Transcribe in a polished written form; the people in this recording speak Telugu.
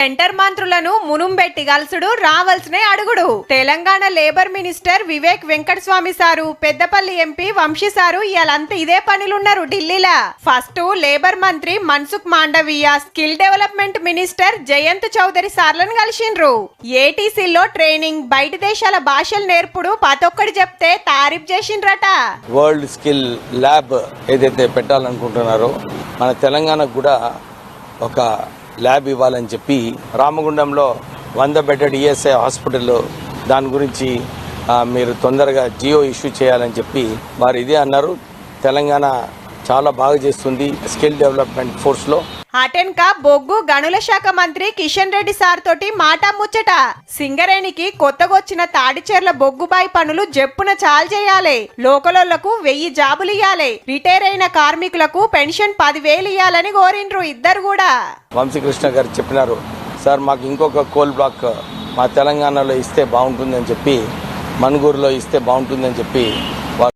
సెంటర్ మంత్రులను మునుంబెట్టి గల్సుడు రావాల్సిన అడుగుడు. Telangana labour minister Vivek Venkataswamy sir, Peddapalli MP Vamshi sir ఇయాలంతా ఇదే పనిలున్నారు ఢిల్లీలా. ఫస్ట్ లేబర్ మంత్రి Mansukh Mandaviya, skill development minister Jayant Chaudhary సార్లను కలిసిండ్రు. ఏటీసీలో ట్రైనింగ్, బయట దేశాల భాషలు నేర్పుడు పతొక్కడి చెప్తే తారీఫ్ చేసిండ్రట. వరల్డ్ స్కిల్ ల్యాబ్ ఏదైతే పెట్టాలనుకుంటున్నారో మన తెలంగాణకు కూడా ఒక ల్యాబ్ ఇవ్వాలని చెప్పి రామగుండంలో 100 బెడెడ్ ఈఎస్ఐ హాస్పిటల్ దాని గురించి మీరు తొందరగా జియో ఇష్యూ చేయాలని చెప్పి వారు ఇదే అన్నారు. తెలంగాణ చాలా బాగా చేస్తుంది స్కిల్ డెవలప్మెంట్ ఫోర్స్లో. అటెన్కా బొగ్గు గనుల శాఖ మంత్రి కిషన్ రెడ్డి సార్ తోటి మాట ముచ్చట. సింగరేణికి కొత్తగొచ్చిన తాడిచెర్ల బొగ్గుబాయి పనులు జప్పున చాలు చేయాలి. లోకలోళ్లకు 1000 జాబులు ఇయ్యాలి. రిటైర్ అయిన కార్మికులకు పెన్షన్ 10,000 ఇయ్యాలని కోరిండ్రు ఇద్దరు కూడా. వంశీకృష్ణ గారు చెప్పినారు, సార్ మాకు ఇంకొక కోల్ బ్లాక్ మా తెలంగాణలో ఇస్తే బాగుంటుందని చెప్పి, మనుగూరులో ఇస్తే బాగుంటుందని చెప్పి